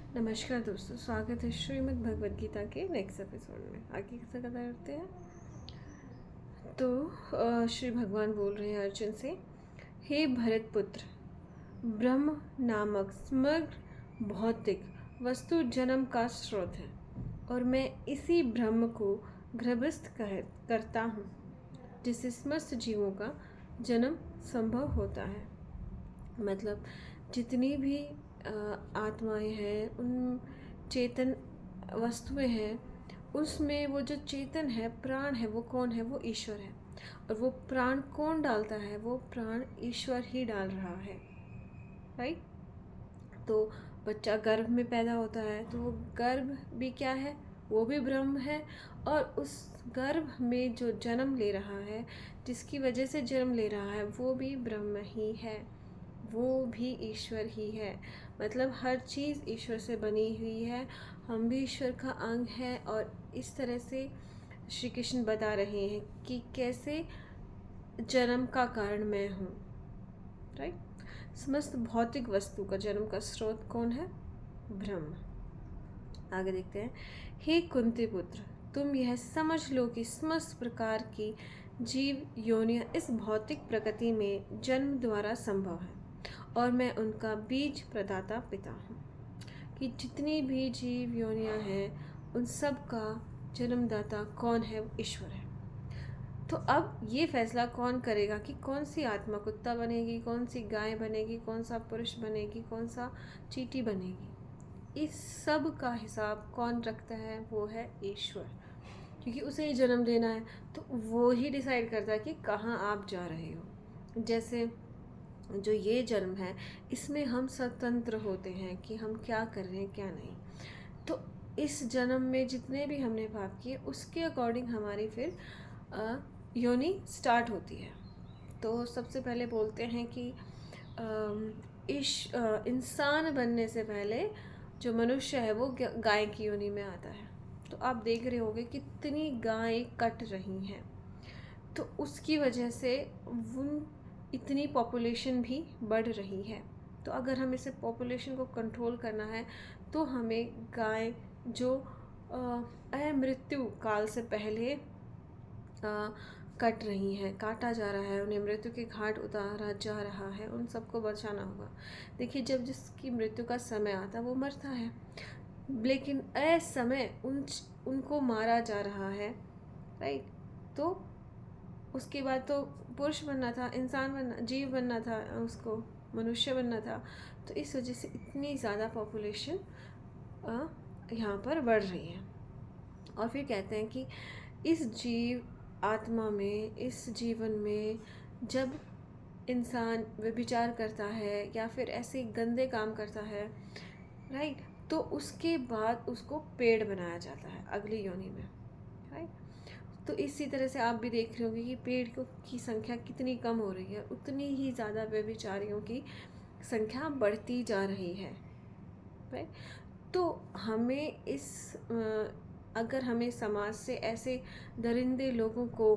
नमस्कार दोस्तों, स्वागत है श्रीमद् भगवद गीता के नेक्स्ट एपिसोड में। आगे से कथा करते हैं। तो श्री भगवान बोल रहे हैं अर्जुन से, हे भरत पुत्र, ब्रह्म नामक समग्र भौतिक वस्तु जन्म का स्रोत है और मैं इसी ब्रह्म को गर्भस्थ करता हूँ, जिससे समस्त जीवों का जन्म संभव होता है। मतलब जितनी भी आत्माएं हैं, उन चेतन वस्तुएं हैं, उसमें वो जो चेतन है, प्राण है, वो कौन है? वो ईश्वर है। और वो प्राण कौन डालता है? वो प्राण ईश्वर ही डाल रहा है, राइट। तो बच्चा गर्भ में पैदा होता है, तो वो गर्भ भी क्या है? वो भी ब्रह्म है। और उस गर्भ में जो जन्म ले रहा है, जिसकी वजह से जन्म ले रहा है, वो भी ब्रह्म ही है, वो भी ईश्वर ही है। मतलब हर चीज़ ईश्वर से बनी हुई है, हम भी ईश्वर का अंग है। और इस तरह से श्री कृष्ण बता रहे हैं कि कैसे जन्म का कारण मैं हूँ, राइट। समस्त भौतिक वस्तु का जन्म का स्रोत कौन है? ब्रह्म। आगे देखते हैं। हे कुंती पुत्र, तुम यह समझ लो कि समस्त प्रकार की जीव योनियां इस भौतिक प्रकृति में जन्म द्वारा संभव है और मैं उनका बीज प्रदाता पिता हूँ। कि जितनी भी जीव योनियां हैं, उन सब का जन्मदाता कौन है? ईश्वर है। तो अब ये फैसला कौन करेगा कि कौन सी आत्मा कुत्ता बनेगी, कौन सी गाय बनेगी, कौन सा पुरुष बनेगी, कौन सा चींटी बनेगी? इस सब का हिसाब कौन रखता है? वो है ईश्वर। क्योंकि उसे ही जन्म देना है, तो वो ही डिसाइड करता है कि कहाँ आप जा रहे हो। जैसे जो ये जन्म है, इसमें हम स्वतंत्र होते हैं कि हम क्या कर रहे हैं, क्या नहीं। तो इस जन्म में जितने भी हमने पाप किए, उसके अकॉर्डिंग हमारी फिर योनि स्टार्ट होती है। तो सबसे पहले बोलते हैं कि इंसान बनने से पहले जो मनुष्य है वो गाय की योनि में आता है। तो आप देख रहे होंगे कितनी गायें कट रही हैं। तो उसकी वजह से उन इतनी पॉपुलेशन भी बढ़ रही है। तो अगर हम इसे पॉपुलेशन को कंट्रोल करना है, तो हमें गाय जो मृत्यु काल से पहले कट रही हैं, काटा जा रहा है, उन्हें मृत्यु के घाट उतारा जा रहा है, उन सबको बचाना होगा। देखिए, जब जिसकी मृत्यु का समय आता है वो मरता है, लेकिन असमय उनको मारा जा रहा है, राइट। तो उसके बाद तो पुरुष बनना था, इंसान बनना, जीव बनना था, उसको मनुष्य बनना था। तो इस वजह से इतनी ज़्यादा पॉपुलेशन यहाँ पर बढ़ रही है। और फिर कहते हैं कि इस जीव आत्मा में, इस जीवन में जब इंसान व्यभिचार करता है या फिर ऐसे गंदे काम करता है, राइट, तो उसके बाद उसको पेड़ बनाया जाता है अगली योनि में, राइट। तो इसी तरह से आप भी देख रहे होंगे कि पेड़ की संख्या कितनी कम हो रही है, उतनी ही ज़्यादा व्यभिचारियों की संख्या बढ़ती जा रही है, राइट। तो हमें अगर हमें समाज से ऐसे दरिंदे लोगों को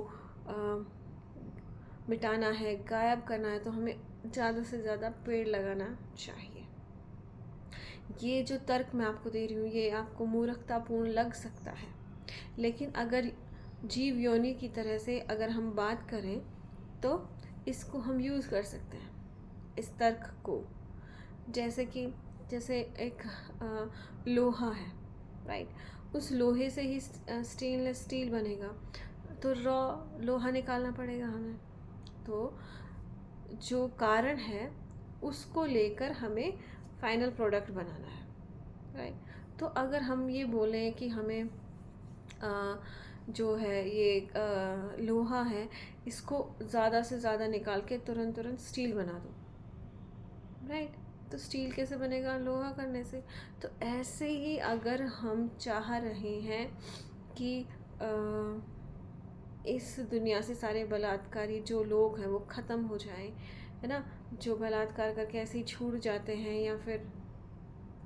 मिटाना है, गायब करना है, तो हमें ज़्यादा से ज़्यादा पेड़ लगाना चाहिए। ये जो तर्क मैं आपको दे रही हूँ, ये आपको मूर्खतापूर्ण लग सकता है, लेकिन अगर जीव योनि की तरह से अगर हम बात करें, तो इसको हम यूज़ कर सकते हैं, इस तर्क को। जैसे एक लोहा है, राइट। उस लोहे से ही स्टेनलेस स्टील बनेगा, तो रॉ लोहा निकालना पड़ेगा हमें। तो जो कारण है, उसको लेकर हमें फाइनल प्रोडक्ट बनाना है, राइट। तो अगर हम ये बोलें कि हमें जो है ये लोहा है, इसको ज़्यादा से ज़्यादा निकाल के तुरंत स्टील बना दो, राइट। तो स्टील कैसे बनेगा? लोहा करने से। तो ऐसे ही अगर हम चाह रहे हैं कि इस दुनिया से सारे बलात्कारी जो लोग हैं वो ख़त्म हो जाएं, है ना, जो बलात्कार करके ऐसे ही छूट जाते हैं, या फिर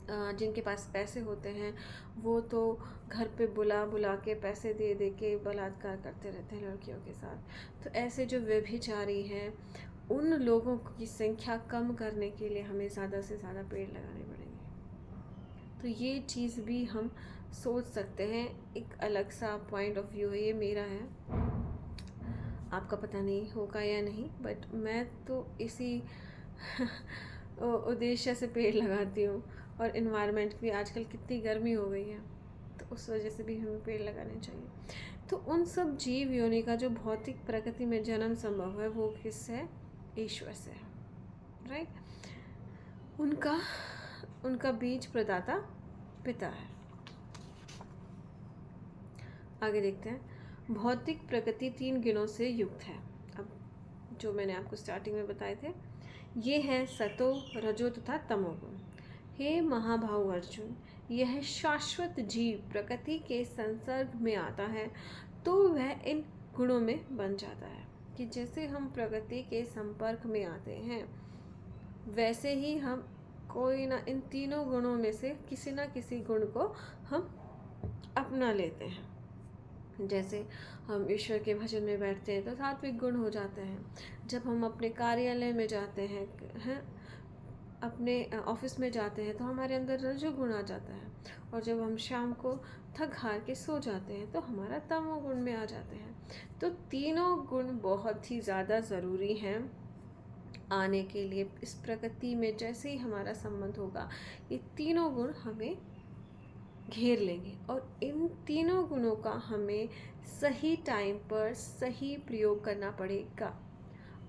जिनके पास पैसे होते हैं वो तो घर पे बुला के पैसे दे दे के बलात्कार करते रहते हैं लड़कियों के साथ। तो ऐसे जो व्यभिचारी हैं, उन लोगों की संख्या कम करने के लिए हमें ज़्यादा से ज़्यादा पेड़ लगाने पड़ेंगे। तो तो ये चीज़ भी हम सोच सकते हैं। एक अलग सा पॉइंट ऑफ व्यू है, ये मेरा है, आपका पता नहीं होगा या नहीं, बट मैं तो इसी उद्देश्य से पेड़ लगाती हूँ। और इन्वायरमेंट भी, आजकल कितनी गर्मी हो गई है, तो उस वजह से भी हमें पेड़ लगाने चाहिए। तो उन सब जीव योनि का जो भौतिक प्रकृति में जन्म संभव है वो किससे? ईश्वर से है, राइट। उनका बीज प्रदाता पिता है। आगे देखते हैं। भौतिक प्रकृति 3 गुणों से युक्त है। अब जो मैंने आपको स्टार्टिंग में बताए थे, ये है सतो, रजो तथा तमोगुण। हे महाभाव अर्जुन, यह शाश्वत जीव प्रकृति के संसर्ग में आता है तो वह इन गुणों में बन जाता है। कि जैसे हम प्रकृति के संपर्क में आते हैं वैसे ही हम कोई ना इन तीनों गुणों में से किसी ना किसी गुण को हम अपना लेते हैं। जैसे हम ईश्वर के भजन में बैठते हैं तो सात्विक गुण हो जाते हैं। जब हम अपने कार्यालय में जाते हैं अपने ऑफिस में जाते हैं तो हमारे अंदर रजोगुण आ जाता है। और जब हम शाम को थक हार के सो जाते हैं तो हमारा तमोगुण में आ जाते हैं। तो तीनों गुण बहुत ही ज़्यादा ज़रूरी हैं आने के लिए। इस प्रकृति में जैसे ही हमारा संबंध होगा ये तीनों गुण हमें घेर लेंगे और इन तीनों गुणों का हमें सही टाइम पर सही प्रयोग करना पड़ेगा,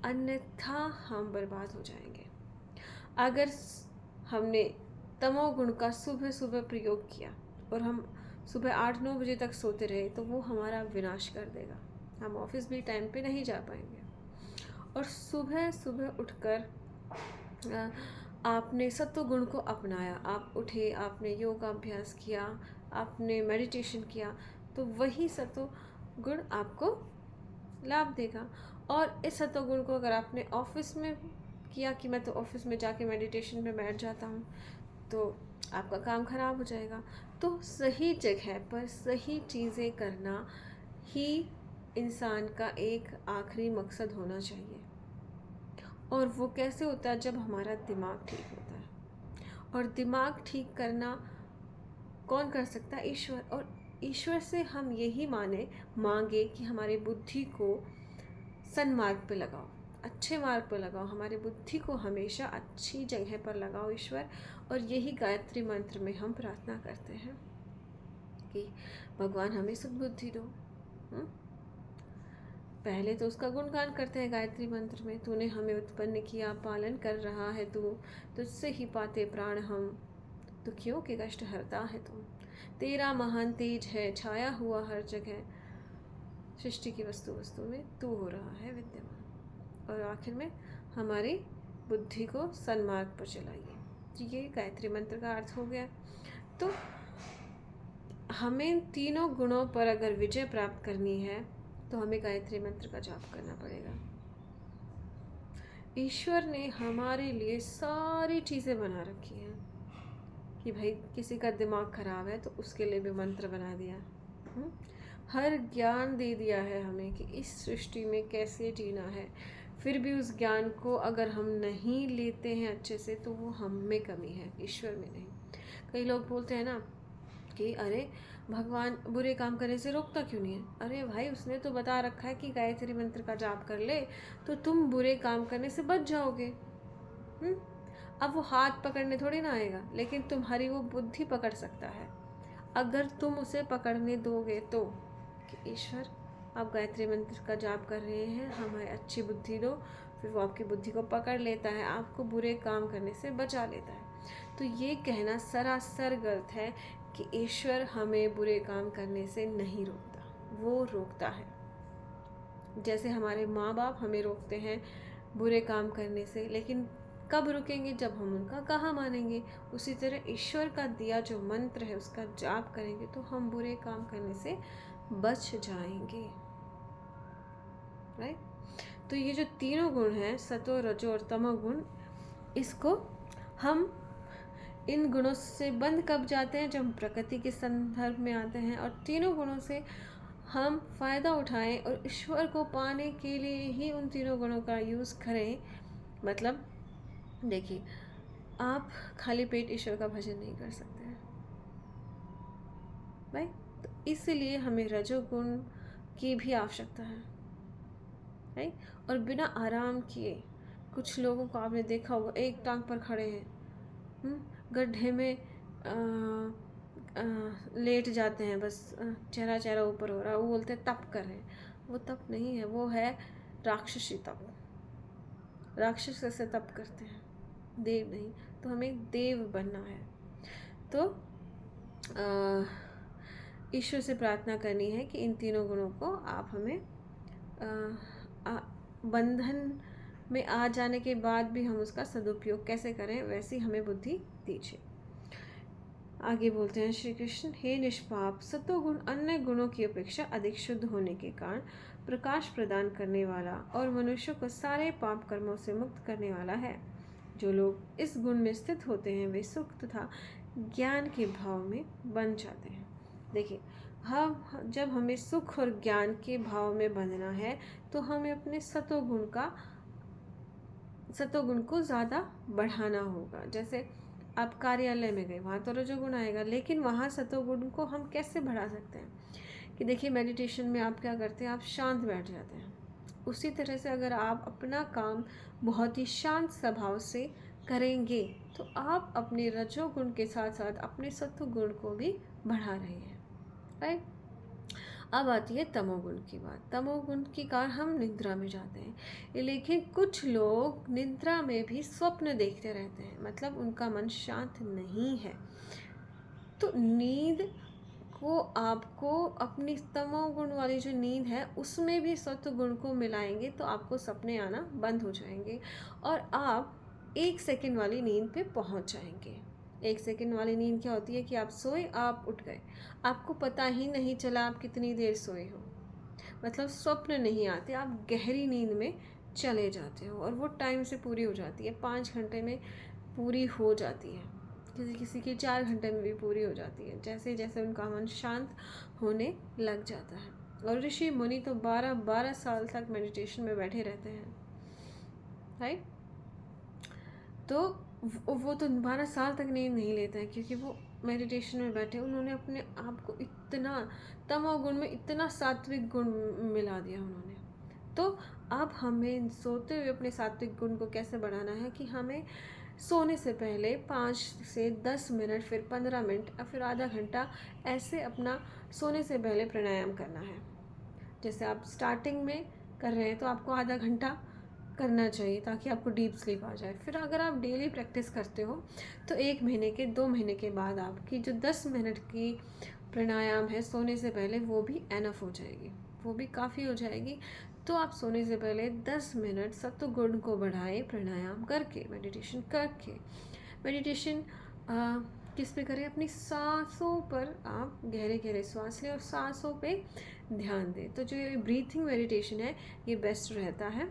अन्यथा हम बर्बाद हो जाएंगे। अगर हमने तमोगुण का सुबह सुबह प्रयोग किया और हम सुबह 8-9 बजे तक सोते रहे तो वो हमारा विनाश कर देगा। हम ऑफिस भी टाइम पे नहीं जा पाएंगे। और सुबह सुबह उठकर आपने सत्वगुण को अपनाया, आप उठे, आपने योगा अभ्यास किया, आपने मेडिटेशन किया, तो वही सत्वगुण आपको लाभ देगा। और इस सत्वगुण को अगर आपने ऑफिस में किया कि मैं तो ऑफिस में जाके मेडिटेशन में बैठ जाता हूँ, तो आपका काम खराब हो जाएगा। तो सही जगह पर सही चीज़ें करना ही इंसान का एक आखिरी मकसद होना चाहिए। और वो कैसे होता है? जब हमारा दिमाग ठीक होता है। और दिमाग ठीक करना कौन कर सकता है? ईश्वर। और ईश्वर से हम यही मांगे कि हमारी बुद्धि को सन्मार्ग पे लगाओ, अच्छे मार्ग पर लगाओ, हमारी बुद्धि को हमेशा अच्छी जगह पर लगाओ ईश्वर। और यही गायत्री मंत्र में हम प्रार्थना करते हैं कि भगवान हमें सद्बुद्धि दो। पहले तो उसका गुणगान करते हैं गायत्री मंत्र में, तूने हमें उत्पन्न किया, पालन कर रहा है तू, तुझसे ही पाते प्राण हम, दुखियों के कष्ट हरता है तू, तेरा महान तेज है छाया हुआ हर जगह, सृष्टि की वस्तु वस्तु में तू हो रहा है विद्यमान। और आखिर में हमारी बुद्धि को सन्मार्ग पर चलाइए। ये गायत्री मंत्र का अर्थ हो गया। तो हमें तीनों गुणों पर अगर विजय प्राप्त करनी है तो हमें गायत्री मंत्र का जाप करना पड़ेगा। ईश्वर ने हमारे लिए सारी चीज़ें बना रखी हैं कि भाई किसी का दिमाग खराब है तो उसके लिए भी मंत्र बना दिया, हर ज्ञान दे दिया है हमें कि इस सृष्टि में कैसे जीना है। फिर भी उस ज्ञान को अगर हम नहीं लेते हैं अच्छे से तो वो हम में कमी है, ईश्वर में नहीं। कई लोग बोलते हैं ना कि अरे भगवान बुरे काम करने से रोकता क्यों नहीं है? अरे भाई उसने तो बता रखा है कि गायत्री मंत्र का जाप कर ले तो तुम बुरे काम करने से बच जाओगे। अब वो हाथ पकड़ने थोड़ी ना आएगा, लेकिन तुम्हारी वो बुद्धि पकड़ सकता है अगर तुम उसे पकड़ने दोगे तो। कि ईश्वर आप गायत्री मंत्र का जाप कर रहे हैं, हमें अच्छी बुद्धि दो। फिर वो आपकी बुद्धि को पकड़ लेता है, आपको बुरे काम करने से बचा लेता है। तो ये कहना सरासर गलत है कि ईश्वर हमें बुरे काम करने से नहीं रोकता, वो रोकता है। जैसे हमारे माँ बाप हमें रोकते हैं बुरे काम करने से, लेकिन कब रुकेंगे? जब हम उनका कहा मानेंगे। उसी तरह ईश्वर का दिया जो मंत्र है उसका जाप करेंगे तो हम बुरे काम करने से बच जाएंगे, राइट। तो ये जो तीनों गुण हैं, सतो रजो और तमो गुण, इसको हम इन गुणों से बंद कब जाते हैं? जब हम प्रकृति के संदर्भ में आते हैं और तीनों गुणों से हम फ़ायदा उठाएं और ईश्वर को पाने के लिए ही उन तीनों गुणों का यूज़ करें। मतलब देखिए, आप खाली पेट ईश्वर का भजन नहीं कर सकते हैं, राइट। तो इसीलिए हमें रजोगुण की भी आवश्यकता है, राइट। और बिना आराम किए कुछ लोगों को आपने देखा होगा, एक टांग पर खड़े हैं, गड्ढे में लेट जाते हैं, बस चेहरा चेहरा ऊपर हो रहा है, वो बोलते हैं तप कर रहे हैं। वो तप नहीं है, वो है राक्षसी तप। राक्षस ऐसे तप करते हैं, देव नहीं। तो हमें देव बनना है। तो ईश्वर से प्रार्थना करनी है कि इन तीनों गुणों को आप हमें बंधन में आ जाने के बाद भी हम उसका सदुपयोग कैसे करें, वैसी हमें बुद्धि दीजिए। आगे बोलते हैं श्री कृष्ण, हे निष्पाप, सतोगुण अन्य गुणों की अपेक्षा अधिक शुद्ध होने के कारण प्रकाश प्रदान करने वाला और मनुष्य को सारे पाप कर्मों से मुक्त करने वाला है। जो लोग इस गुण में स्थित होते हैं वे सुख तथा ज्ञान के भाव में बन जाते हैं। देखिए, हम जब हमें सुख और ज्ञान के भाव में बंधना है तो हमें अपने सतोगुण को ज़्यादा बढ़ाना होगा। जैसे आप कार्यालय में गए, वहाँ तो रजोगुण आएगा, लेकिन वहाँ सतोगुण को हम कैसे बढ़ा सकते हैं कि देखिए, मेडिटेशन में आप क्या करते हैं, आप शांत बैठ जाते हैं। उसी तरह से अगर आप अपना काम बहुत ही शांत स्वभाव से करेंगे तो आप अपने रजोगुण के साथ साथ अपने सत्वगुण को भी बढ़ा रहे हैं, राइट। अब आती है तमोगुण की बात। तमोगुण के कारण हम निद्रा में जाते हैं, लेकिन कुछ लोग निद्रा में भी स्वप्न देखते रहते हैं, मतलब उनका मन शांत नहीं है। तो नींद को आपको अपनी तमोगुण वाली जो नींद है उसमें भी सत्वगुण को मिलाएंगे तो आपको सपने आना बंद हो जाएंगे और आप 1 सेकंड वाली नींद पे पहुंच जाएंगे। 1 सेकंड वाली नींद क्या होती है कि आप सोए, आप उठ गए, आपको पता ही नहीं चला आप कितनी देर सोए हो, मतलब स्वप्न नहीं आते, आप गहरी नींद में चले जाते हो और वो टाइम से पूरी हो जाती है, 5 घंटे में पूरी हो जाती है, किसी किसी की 4 घंटे में भी पूरी हो जाती है, जैसे जैसे उनका मन शांत होने लग जाता है। और ऋषि मुनि तो 12-12 साल तक मेडिटेशन में बैठे रहते हैं, राइट। तो वो तो 12 साल तक नींद नहीं लेते हैं क्योंकि वो मेडिटेशन में बैठे, उन्होंने अपने आप को इतना तमोगुण में इतना सात्विक गुण मिला दिया उन्होंने। तो अब हमें सोते हुए अपने सात्विक गुण को कैसे बढ़ाना है कि हमें सोने से पहले 5 से 10 मिनट, फिर 15 मिनट और फिर आधा घंटा ऐसे अपना सोने से पहले प्राणायाम करना है। जैसे आप स्टार्टिंग में कर रहे हैं तो आपको आधा घंटा करना चाहिए ताकि आपको डीप स्लीप आ जाए। फिर अगर आप डेली प्रैक्टिस करते हो तो 1 महीने के 2 महीने के बाद आपकी जो 10 मिनट की प्राणायाम है सोने से पहले वो भी एनफ हो जाएगी, वो भी काफ़ी हो जाएगी। तो आप सोने से पहले 10 मिनट सत्वगुण को बढ़ाएं प्राणायाम करके, मेडिटेशन करके। मेडिटेशन किस पे करें, अपनी सांसों पर आप गहरे गहरे सांस लें और सांसों पे ध्यान दें। तो जो ये ब्रीथिंग मेडिटेशन है ये बेस्ट रहता है।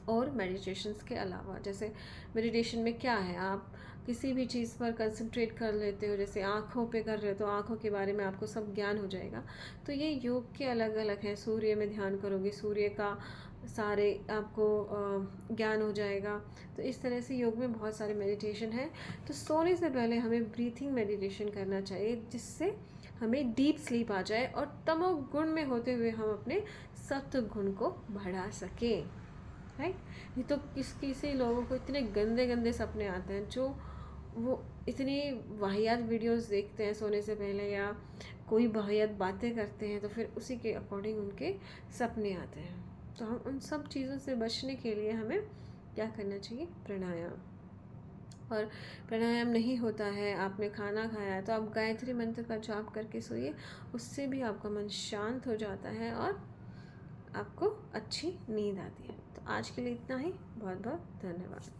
और मेडिटेशंस के अलावा जैसे मेडिटेशन में क्या है, आप किसी भी चीज़ पर कंसंट्रेट कर लेते हो, जैसे आँखों पे कर रहे हो तो आँखों के बारे में आपको सब ज्ञान हो जाएगा। तो ये योग के अलग अलग हैं। सूर्य में ध्यान करोगे, सूर्य का सारे आपको ज्ञान हो जाएगा। तो इस तरह से योग में बहुत सारे मेडिटेशन है। तो सोने से पहले हमें ब्रीथिंग मेडिटेशन करना चाहिए जिससे हमें डीप स्लीप आ जाए और तमोगुण में होते हुए हम अपने सत्व गुण को बढ़ा सकें, राइट। नहीं तो किसी लोगों को इतने गंदे गंदे सपने आते हैं, जो वो इतनी वाहियात वीडियोस देखते हैं सोने से पहले या कोई वाहियात बातें करते हैं तो फिर उसी के अकॉर्डिंग उनके सपने आते हैं। तो हम उन सब चीज़ों से बचने के लिए हमें क्या करना चाहिए, प्राणायाम। और प्राणायाम नहीं होता है, आपने खाना खाया है तो आप गायत्री मंत्र का जाप करके सोइए, उससे भी आपका मन शांत हो जाता है और आपको अच्छी नींद आती है। तो आज के लिए इतना ही, बहुत बहुत धन्यवाद।